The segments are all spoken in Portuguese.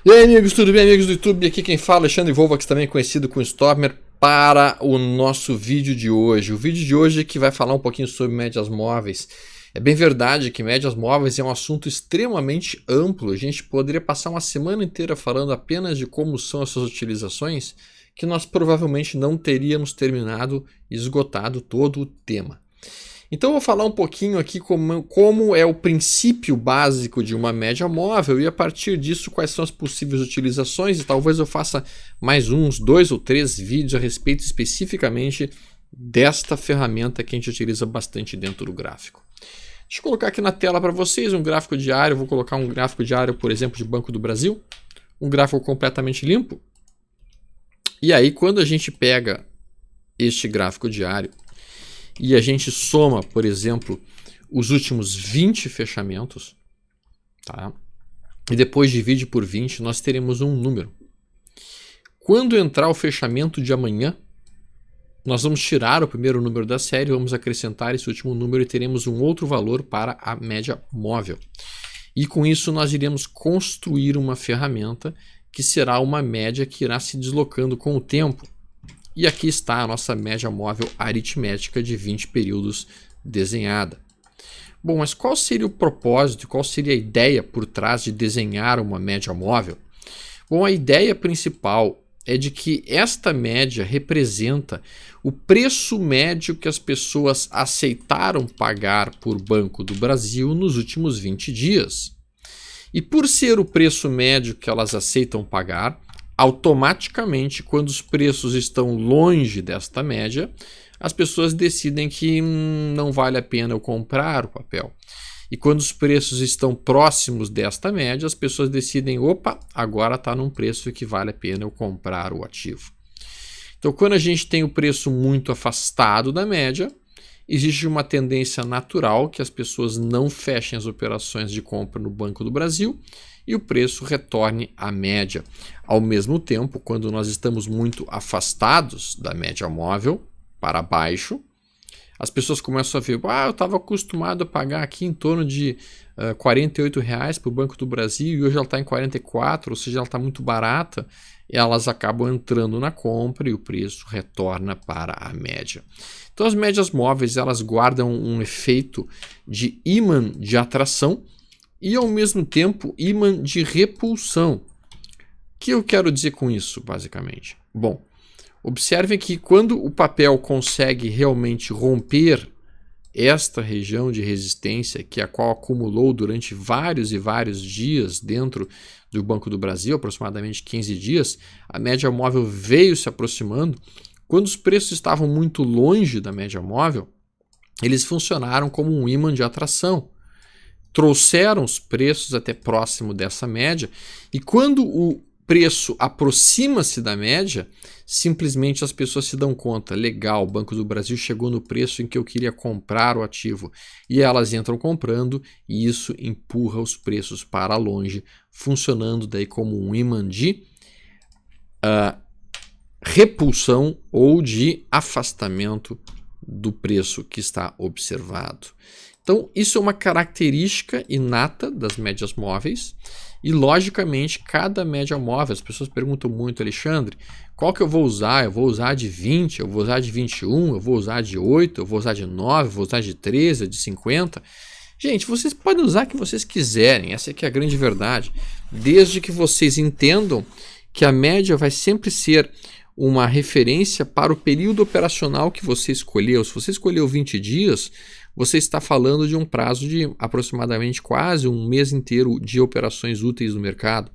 E aí, amigos, tudo bem, amigos do YouTube? Aqui quem fala é Alexandre Volvax, também conhecido como Stormer, para o nosso vídeo de hoje. O vídeo de hoje é que vai falar um pouquinho sobre médias móveis. É bem verdade que médias móveis é um assunto extremamente amplo. A gente poderia passar uma semana inteira falando apenas de como são as suas utilizações, que nós provavelmente não teríamos terminado e esgotado todo o tema. Então eu vou falar um pouquinho aqui como é o princípio básico de uma média móvel e a partir disso quais são as possíveis utilizações, e talvez eu faça mais uns 2 ou 3 vídeos a respeito especificamente desta ferramenta que a gente utiliza bastante dentro do gráfico. Deixa eu colocar aqui na tela para vocês um gráfico diário. Eu vou colocar um gráfico diário, por exemplo, de Banco do Brasil, um gráfico completamente limpo. E aí quando a gente pega este gráfico diário e a gente soma, por exemplo, os últimos 20 fechamentos, tá? E depois divide por 20, nós teremos um número. Quando entrar o fechamento de amanhã, nós vamos tirar o primeiro número da série, vamos acrescentar esse último número e teremos um outro valor para a média móvel. E com isso nós iremos construir uma ferramenta que será uma média que irá se deslocando com o tempo. E aqui está a nossa média móvel aritmética de 20 períodos desenhada. Bom, mas qual seria o propósito, qual seria a ideia por trás de desenhar uma média móvel? Bom, a ideia principal é de que esta média representa o preço médio que as pessoas aceitaram pagar por Banco do Brasil nos últimos 20 dias. E por ser o preço médio que elas aceitam pagar, automaticamente, quando os preços estão longe desta média, as pessoas decidem que não vale a pena eu comprar o papel. E quando os preços estão próximos desta média, as pessoas decidem, opa, agora está num preço que vale a pena eu comprar o ativo. Então, quando a gente tem o preço muito afastado da média, existe uma tendência natural que as pessoas não fechem as operações de compra no Banco do Brasil e o preço retorne à média. Ao mesmo tempo, quando nós estamos muito afastados da média móvel, para baixo, as pessoas começam a ver, eu estava acostumado a pagar aqui em torno de R$ 48 para o Banco do Brasil e hoje ela está em 44, ou seja, ela está muito barata, e elas acabam entrando na compra e o preço retorna para a média. Então as médias móveis elas guardam um efeito de ímã de atração e ao mesmo tempo ímã de repulsão. O que eu quero dizer com isso, basicamente? Bom, observem que quando o papel consegue realmente romper esta região de resistência, que a qual acumulou durante vários e vários dias dentro do Banco do Brasil, aproximadamente 15 dias, a média móvel veio se aproximando. Quando os preços estavam muito longe da média móvel, eles funcionaram como um ímã de atração. Trouxeram os preços até próximo dessa média e quando o preço aproxima-se da média, simplesmente as pessoas se dão conta, legal, o Banco do Brasil chegou no preço em que eu queria comprar o ativo e elas entram comprando e isso empurra os preços para longe, funcionando daí como um ímã de repulsão ou de afastamento do preço que está observado. Então, isso é uma característica inata das médias móveis e, logicamente, cada média móvel, as pessoas perguntam muito, Alexandre, qual que eu vou usar? Eu vou usar de 20, eu vou usar de 21, eu vou usar de 8, eu vou usar de 9, eu vou usar de 13, de 50. Gente, vocês podem usar o que vocês quiserem, essa aqui é a grande verdade, desde que vocês entendam que a média vai sempre ser uma referência para o período operacional que você escolheu. Se você escolheu 20 dias, você está falando de um prazo de aproximadamente quase um mês inteiro de operações úteis no mercado.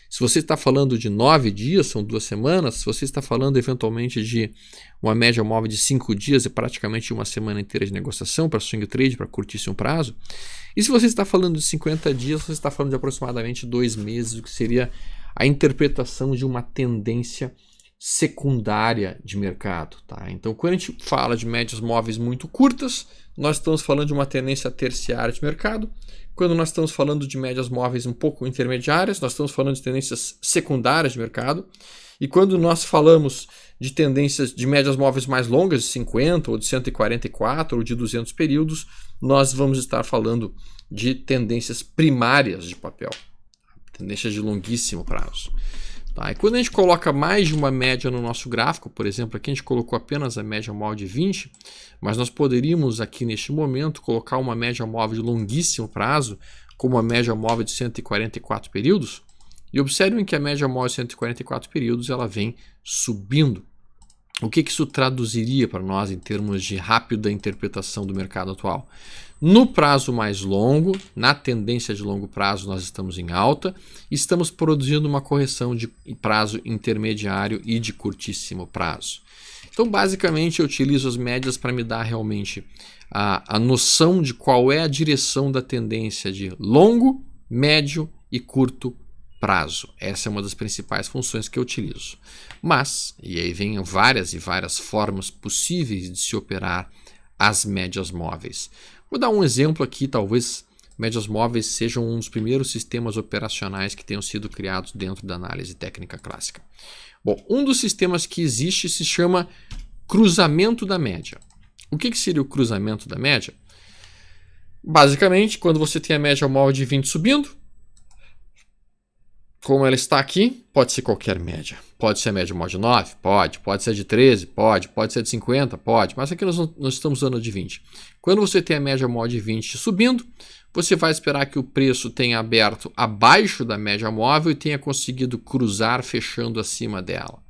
Se você está falando de 9 dias, são 2 semanas. Se você está falando eventualmente de uma média móvel de 5 dias, é praticamente uma semana inteira de negociação para swing trade, para curtíssimo prazo. E se você está falando de 50 dias, você está falando de aproximadamente 2 meses, o que seria a interpretação de uma tendência secundária de mercado, tá? Então, quando a gente fala de médias móveis muito curtas, nós estamos falando de uma tendência terciária de mercado. Quando nós estamos falando de médias móveis um pouco intermediárias, nós estamos falando de tendências secundárias de mercado. E quando nós falamos de tendências de médias móveis mais longas, de 50 ou de 144 ou de 200 períodos, nós vamos estar falando de tendências primárias de papel. tendência de longuíssimo prazo. Tá? E quando a gente coloca mais de uma média no nosso gráfico, por exemplo, aqui a gente colocou apenas a média móvel de 20, mas nós poderíamos aqui neste momento colocar uma média móvel de longuíssimo prazo, como a média móvel de 144 períodos, e observem que a média móvel de 144 períodos ela vem subindo. O que isso traduziria para nós em termos de rápida interpretação do mercado atual? No prazo mais longo, na tendência de longo prazo, nós estamos em alta e estamos produzindo uma correção de prazo intermediário e de curtíssimo prazo. Então, basicamente, eu utilizo as médias para me dar realmente a noção de qual é a direção da tendência de longo, médio e curto prazo. Essa é uma das principais funções que eu utilizo. Mas, e aí vem várias e várias formas possíveis de se operar as médias móveis. Vou dar um exemplo aqui, talvez médias móveis sejam um dos primeiros sistemas operacionais que tenham sido criados dentro da análise técnica clássica. Bom, um dos sistemas que existe se chama cruzamento da média. O que seria o cruzamento da média? Basicamente, quando você tem a média móvel de 20 subindo, como ela está aqui, pode ser qualquer média. Pode ser a média móvel de 9? Pode. Pode ser de 13? Pode. Pode ser de 50? Pode. Mas aqui nós estamos usando a de 20. Quando você tem a média móvel de 20 subindo, você vai esperar que o preço tenha aberto abaixo da média móvel e tenha conseguido cruzar fechando acima dela.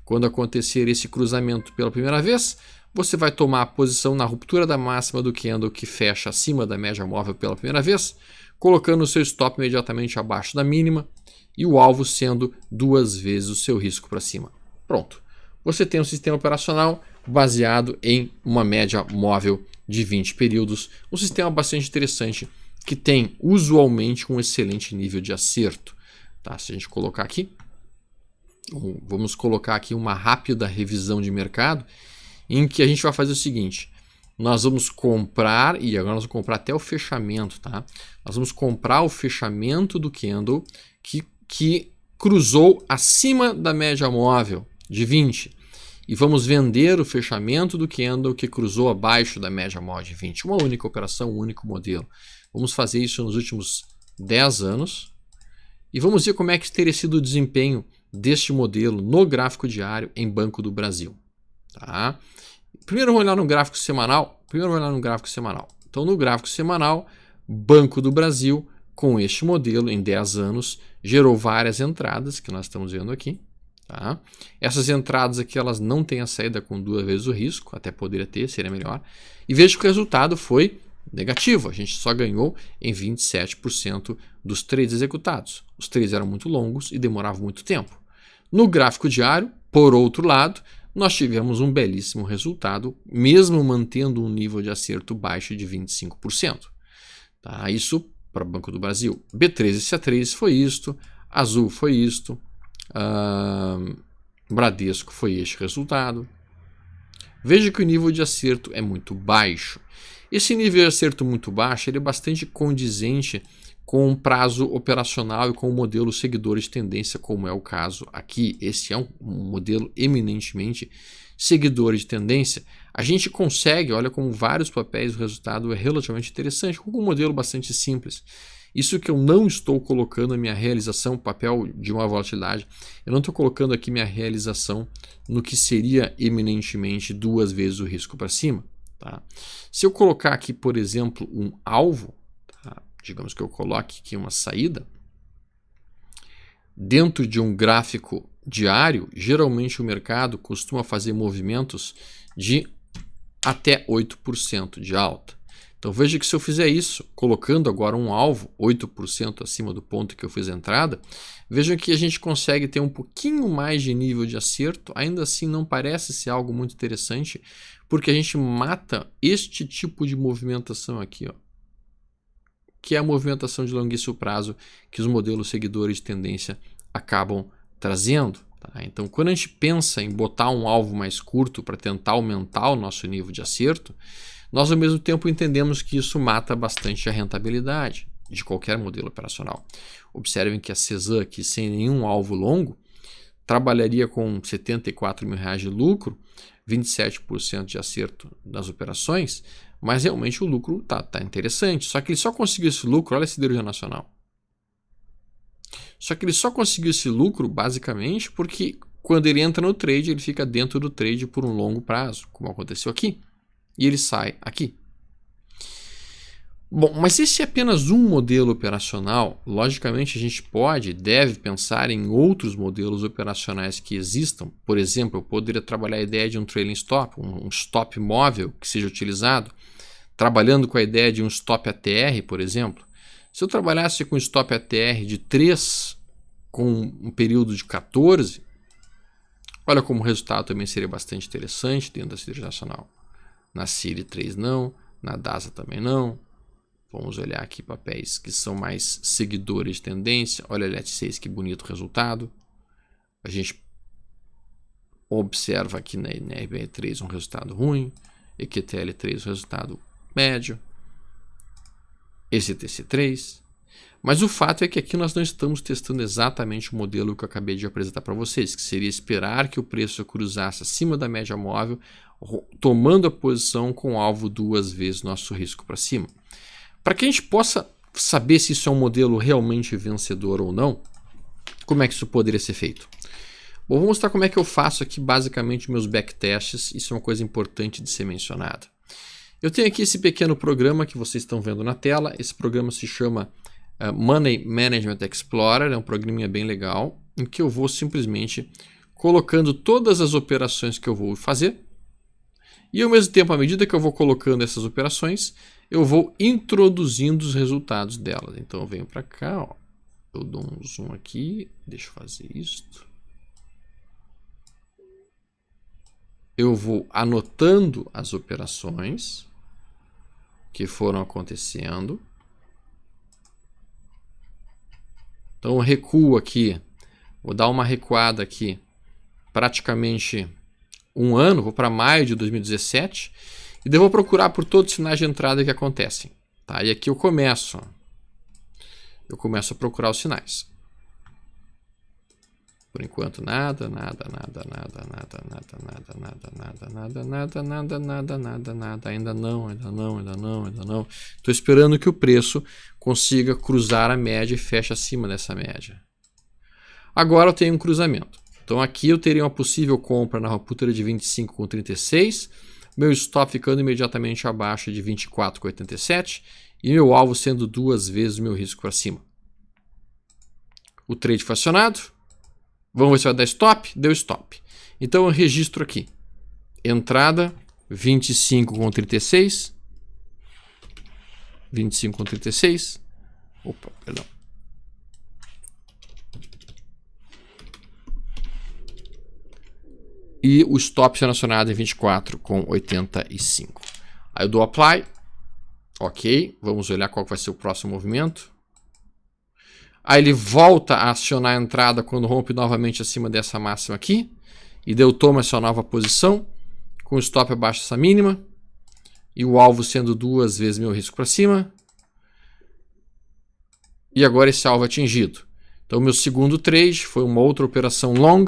Quando acontecer esse cruzamento pela primeira vez, você vai tomar a posição na ruptura da máxima do candle que fecha acima da média móvel pela primeira vez, colocando o seu stop imediatamente abaixo da mínima, e o alvo sendo 2 vezes o seu risco para cima. Pronto. Você tem um sistema operacional baseado em uma média móvel de 20 períodos, um sistema bastante interessante que tem usualmente um excelente nível de acerto. Tá? Se a gente colocar aqui, vamos colocar aqui uma rápida revisão de mercado em que a gente vai fazer o seguinte: nós vamos comprar, e agora nós vamos comprar até o fechamento, tá? Nós vamos comprar o fechamento do candle que cruzou acima da média móvel de 20 e vamos vender o fechamento do candle que cruzou abaixo da média móvel de 20. Uma única operação, um único modelo. Vamos fazer isso nos últimos 10 anos e vamos ver como é que teria sido o desempenho deste modelo no gráfico diário em Banco do Brasil. Tá? Primeiro vamos olhar no gráfico semanal. Então, no gráfico semanal, Banco do Brasil, com este modelo em 10 anos, gerou várias entradas, que nós estamos vendo aqui. Tá? Essas entradas aqui elas não têm a saída com 2 vezes o risco, até poderia ter, seria melhor. E veja que o resultado foi negativo, a gente só ganhou em 27% dos trades executados. Os trades eram muito longos e demoravam muito tempo. No gráfico diário, por outro lado, nós tivemos um belíssimo resultado, mesmo mantendo um nível de acerto baixo de 25%. Tá? Isso para o Banco do Brasil. B3 e C3 foi isto, Azul foi isto, Bradesco foi este resultado. Veja que o nível de acerto é muito baixo. Esse nível de acerto muito baixo ele é bastante condizente com o prazo operacional e com o modelo seguidor de tendência, como é o caso aqui. Esse é um modelo eminentemente seguidor de tendência. A gente consegue, olha como vários papéis, o resultado é relativamente interessante, com um modelo bastante simples. Isso que eu não estou colocando a minha realização, papel de uma volatilidade, eu não estou colocando aqui minha realização no que seria eminentemente 2 vezes o risco para cima. Tá? Se eu colocar aqui, por exemplo, um alvo, tá? Digamos que eu coloque aqui uma saída, dentro de um gráfico diário, geralmente o mercado costuma fazer movimentos de até 8% de alta. Então veja que se eu fizer isso, colocando agora um alvo 8% acima do ponto que eu fiz a entrada, vejam que a gente consegue ter um pouquinho mais de nível de acerto, ainda assim não parece ser algo muito interessante, porque a gente mata este tipo de movimentação aqui, ó, que é a movimentação de longuíssimo prazo que os modelos seguidores de tendência acabam trazendo. Tá? Então, quando a gente pensa em botar um alvo mais curto para tentar aumentar o nosso nível de acerto, nós ao mesmo tempo entendemos que isso mata bastante a rentabilidade de qualquer modelo operacional. Observem que a Cezan aqui, sem nenhum alvo longo, trabalharia com R$74 mil de lucro, 27% de acerto nas operações, mas realmente o lucro tá interessante. Só que ele só conseguiu esse lucro, olha a siderurgia nacional. Só que ele só conseguiu esse lucro basicamente porque quando ele entra no trade, ele fica dentro do trade por um longo prazo, como aconteceu aqui, e ele sai aqui. Bom, mas esse é apenas um modelo operacional. Logicamente, a gente pode e deve pensar em outros modelos operacionais que existam. Por exemplo, eu poderia trabalhar a ideia de um trailing stop, um stop móvel que seja utilizado, trabalhando com a ideia de um stop ATR, por exemplo. Se eu trabalhasse com um stop ATR de 3 com um período de 14, olha como o resultado também seria bastante interessante dentro da CIRI nacional. Na CIRI 3 não, na DASA também não. Vamos olhar aqui papéis que são mais seguidores de tendência. Olha a LET6, que bonito resultado. A gente observa aqui na RBR3 um resultado ruim. EQTL3 um resultado médio. ECTC3. Mas o fato é que aqui nós não estamos testando exatamente o modelo que eu acabei de apresentar para vocês, que seria esperar que o preço cruzasse acima da média móvel, tomando a posição com o alvo 2 vezes nosso risco para cima. Para que a gente possa saber se isso é um modelo realmente vencedor ou não, como é que isso poderia ser feito? Bom, vou mostrar como é que eu faço aqui basicamente meus backtests. Isso é uma coisa importante de ser mencionada. Eu tenho aqui esse pequeno programa que vocês estão vendo na tela. Esse programa se chama Money Management Explorer. É um programinha bem legal em que eu vou simplesmente colocando todas as operações que eu vou fazer. E ao mesmo tempo, à medida que eu vou colocando essas operações, eu vou introduzindo os resultados delas. Então eu venho para cá, ó. Eu dou um zoom aqui, deixa eu fazer isto. Eu vou anotando as operações que foram acontecendo. Então eu recuo aqui, vou dar uma recuada aqui, praticamente um ano, vou para maio de 2017 e devo procurar por todos os sinais de entrada que acontecem. Tá? E aqui eu começo a procurar os sinais. Por enquanto nada, ainda não. Estou esperando que o preço consiga cruzar a média e feche acima dessa média. Agora eu tenho um cruzamento. Então aqui eu teria uma possível compra na ruptura de 25,36, meu stop ficando imediatamente abaixo de 24,87 e meu alvo sendo 2 vezes o meu risco para cima. O trade foi acionado. Vamos ver se vai dar stop. Deu stop. Então eu registro aqui. Entrada 25,36. 25,36. Opa, perdão. E o stop selecionado em 24,85. Aí eu dou apply. Ok. Vamos olhar qual vai ser o próximo movimento. Aí ele volta a acionar a entrada quando rompe novamente acima dessa máxima aqui. E eu tomo essa nova posição. Com o stop abaixo dessa mínima. E o alvo sendo 2 vezes meu risco para cima. E agora esse alvo atingido. Então meu segundo trade foi uma outra operação long,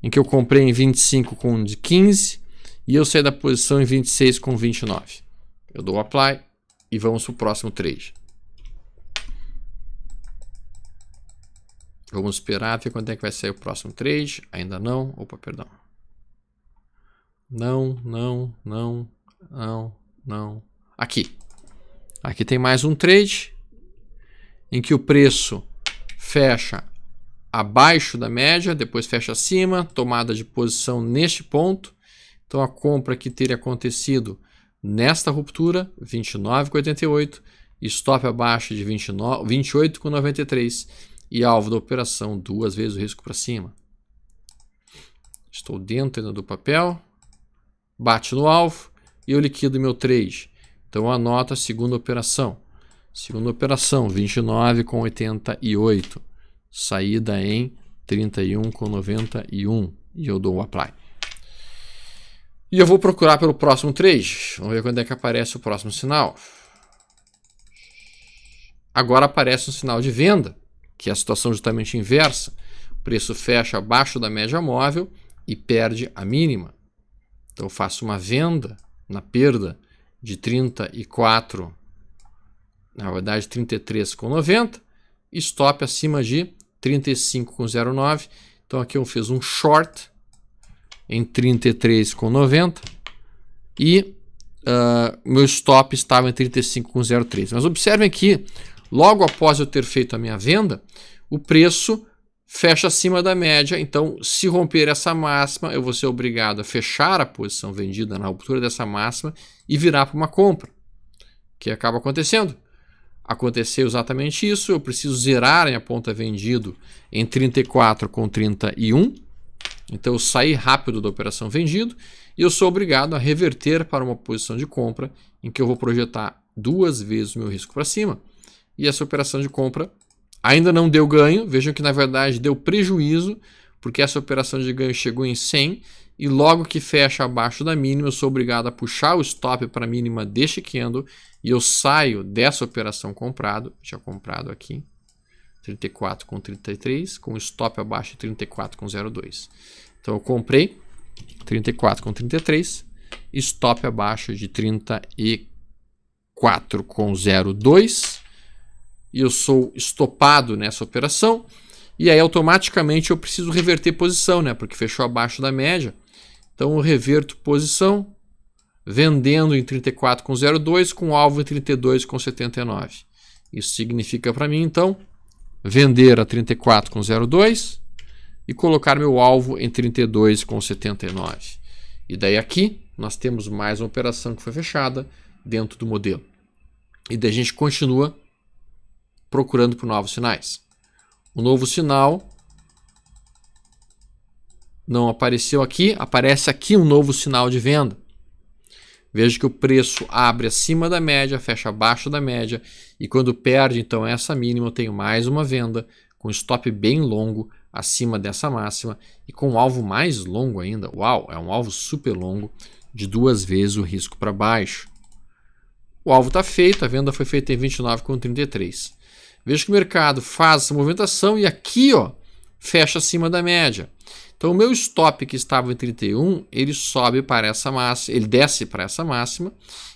em que eu comprei em 25,15 e eu saí da posição em 26,29. Eu dou apply e vamos para o próximo trade. Vamos esperar ver quando é que vai sair o próximo trade. Ainda não. Opa, perdão. Não. Aqui. Aqui tem mais um trade em que o preço fecha abaixo da média, depois fecha acima, tomada de posição neste ponto. Então a compra que teria acontecido nesta ruptura, 29,88, stop abaixo de 28,93 e alvo da operação 2 vezes o risco para cima. Estou dentro ainda do papel, bate no alvo e eu liquido meu trade. Então eu anoto a segunda operação. Segunda operação, 29,88. Saída em 31,91 e eu dou o apply. E eu vou procurar pelo próximo trade. Vamos ver quando é que aparece o próximo sinal. Agora aparece um sinal de venda, que é a situação justamente inversa. O preço fecha abaixo da média móvel e perde a mínima. Então eu faço uma venda na perda de 34, na verdade 33,90, e stop acima de 35,09. Então aqui eu fiz um short em 33,90 e meu stop estava em 35,03. Mas observem que logo após eu ter feito a minha venda, o preço fecha acima da média. Então, se romper essa máxima, eu vou ser obrigado a fechar a posição vendida na ruptura dessa máxima e virar para uma compra. O que acaba acontecendo? Aconteceu exatamente isso. Eu preciso zerar a minha ponta vendido em 34,31. Então eu saí rápido da operação vendido e eu sou obrigado a reverter para uma posição de compra em que eu vou projetar 2 vezes o meu risco para cima. E essa operação de compra ainda não deu ganho. Vejam que na verdade deu prejuízo, porque essa operação de ganho chegou em 100 e logo que fecha abaixo da mínima eu sou obrigado a puxar o stop para a mínima deste candle e eu saio dessa operação comprado. Tinha comprado aqui 34,33 com stop abaixo de 34,02. Então eu comprei 34,33, stop abaixo de 34,02 e eu sou estopado nessa operação e aí automaticamente eu preciso reverter posição, né? Porque fechou abaixo da média. Então eu reverto posição vendendo em 34,02 com alvo em 32,79. Isso significa para mim então vender a 34,02 e colocar meu alvo em 32,79. E daí aqui nós temos mais uma operação que foi fechada dentro do modelo. E daí a gente continua procurando por novos sinais. O novo sinal não apareceu aqui, aparece aqui um novo sinal de venda. Veja que o preço abre acima da média, fecha abaixo da média e quando perde então essa mínima eu tenho mais uma venda com stop bem longo acima dessa máxima e com um alvo mais longo ainda. Uau, é um alvo super longo de 2 vezes o risco para baixo. O alvo está feito, a venda foi feita em 29,33. Veja que o mercado faz essa movimentação e aqui ó, fecha acima da média. Então o meu stop que estava em 31, ele sobe para essa máxima, ele desce para essa máxima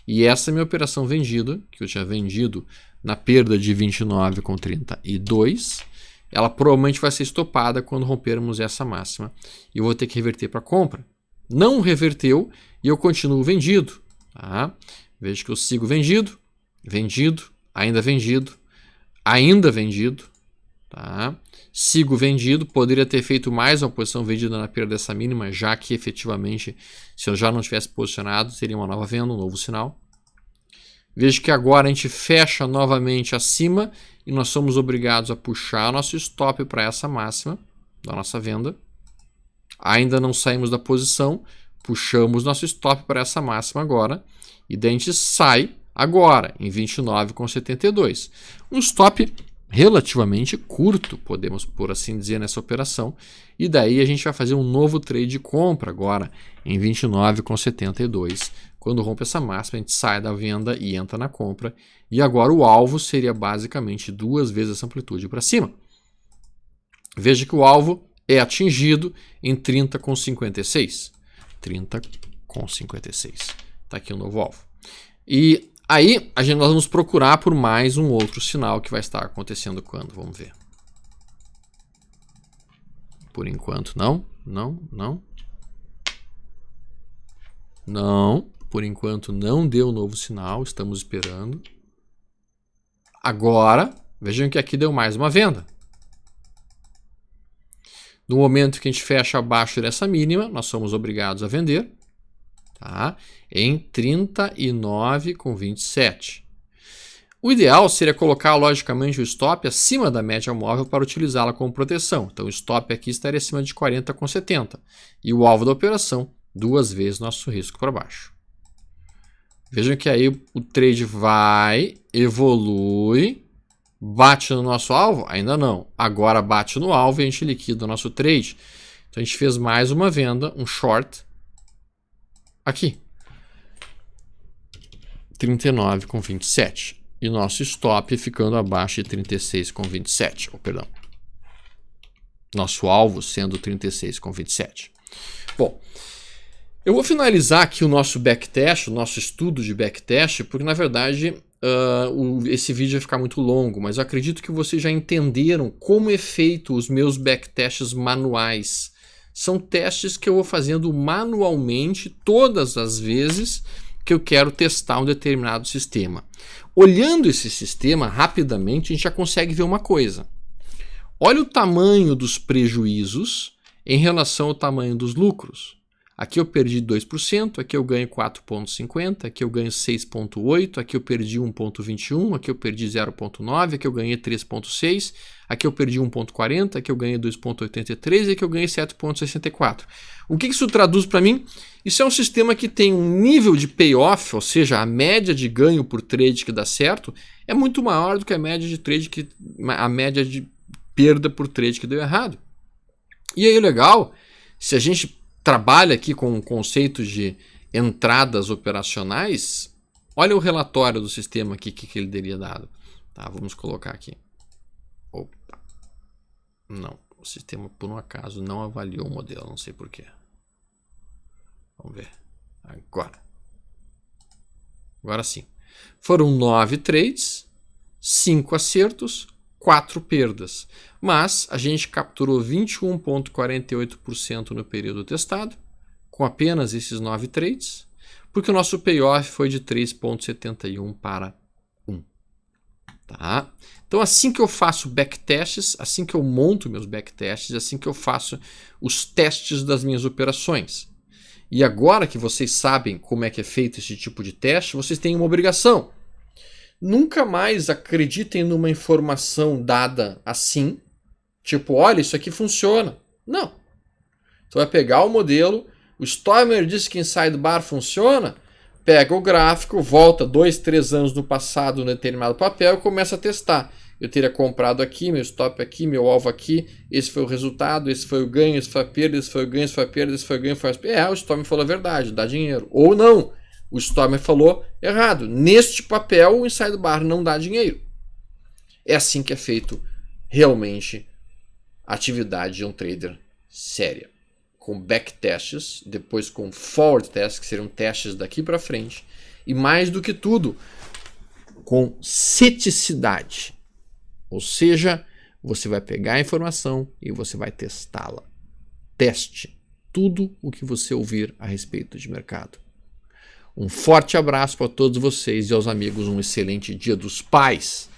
e essa é a minha operação vendida, que eu tinha vendido na perda de 29,32, ela provavelmente vai ser estopada quando rompermos essa máxima e eu vou ter que reverter para compra. Não reverteu e eu continuo vendido. Tá? Veja que eu sigo vendido, vendido, ainda vendido, ainda vendido. Tá? Sigo vendido, poderia ter feito mais uma posição vendida na perda dessa mínima, já que efetivamente, se eu já não tivesse posicionado, seria uma nova venda, um novo sinal. Veja que agora a gente fecha novamente acima e nós somos obrigados a puxar nosso stop para essa máxima da nossa venda. Ainda não saímos da posição, puxamos nosso stop para essa máxima agora e daí a gente sai agora em 29,72. Um stop relativamente curto, podemos por assim dizer, nessa operação. E daí a gente vai fazer um novo trade de compra agora em 29,72. Quando rompe essa máxima, a gente sai da venda e entra na compra. E agora o alvo seria basicamente 2 vezes essa amplitude para cima. Veja que o alvo é atingido em 30,56. 30,56. Está aqui o novo alvo. E aí, nós vamos procurar por mais um outro sinal que vai estar acontecendo quando? Vamos ver. Por enquanto, não. Não. Por enquanto, não deu novo sinal. Estamos esperando. Agora, vejam que aqui deu mais uma venda. No momento que a gente fecha abaixo dessa mínima, nós somos obrigados a vender. Tá? Em 39,27. O ideal seria colocar logicamente o stop acima da média móvel para utilizá-la como proteção. Então o stop aqui estaria acima de 40,70 e o alvo da operação 2 vezes nosso risco para baixo. Vejam que aí o trade vai, evolui, bate no nosso alvo? Ainda não. Agora bate no alvo e a gente liquida o nosso trade. Então a gente fez mais uma venda, um short aqui, 39,27 e nosso stop ficando abaixo de 36,27, perdão, nosso alvo sendo 36,27. Bom, eu vou finalizar aqui o nosso backtest, o nosso estudo de backtest, porque na verdade esse vídeo vai ficar muito longo, mas eu acredito que vocês já entenderam como é feito os meus backtests manuais. São testes que eu vou fazendo manualmente todas as vezes que eu quero testar um determinado sistema. Olhando esse sistema rapidamente, a gente já consegue ver uma coisa. Olha o tamanho dos prejuízos em relação ao tamanho dos lucros. Aqui eu perdi 2%, aqui eu ganho 4,50%, aqui eu ganho 6,8%, aqui eu perdi 1,21%, aqui eu perdi 0,9%, aqui eu ganhei 3,6%, aqui eu perdi 1,40%, aqui eu ganhei 2,83% e aqui eu ganhei 7,64%. O que isso traduz para mim? Isso é um sistema que tem um nível de payoff, ou seja, a média de ganho por trade que dá certo, é muito maior do que a média de perda por trade que deu errado. E aí o legal, se a gente trabalha aqui com o conceito de entradas operacionais, olha o relatório do sistema aqui que ele teria dado. Tá, vamos colocar aqui. Opa. Não, o sistema por um acaso não avaliou o modelo, não sei porquê. Vamos ver. Agora sim. Foram 9 trades, 5 acertos, 4 perdas. Mas a gente capturou 21,48% no período testado, com apenas esses 9 trades, porque o nosso payoff foi de 3,71 para 1. Tá? Então assim que eu faço backtests, assim que eu monto meus backtests, assim que eu faço os testes das minhas operações. E agora que vocês sabem como é que é feito esse tipo de teste, vocês têm uma obrigação. Nunca mais acreditem numa informação dada assim, tipo, olha, isso aqui funciona. Não. Você vai pegar o modelo, o Stoiber disse que Inside Bar funciona, pega o gráfico, volta 2, 3 anos no passado no determinado papel e começa a testar. Eu teria comprado aqui, meu stop aqui, meu alvo aqui, esse foi o resultado, esse foi o ganho, esse foi a perda, esse foi o ganho, esse foi a perda, esse foi o ganho, foi a perda. O Stoiber falou a verdade, dá dinheiro. Ou não. O Stoiber falou errado. Neste papel, o Inside Bar não dá dinheiro. É assim que é feito realmente a atividade de um trader séria. Com backtests, depois com forward tests, que seriam testes daqui para frente. E mais do que tudo, com ceticidade. Ou seja, você vai pegar a informação e você vai testá-la. Teste tudo o que você ouvir a respeito de mercado. Um forte abraço para todos vocês e aos amigos, um excelente Dia dos Pais!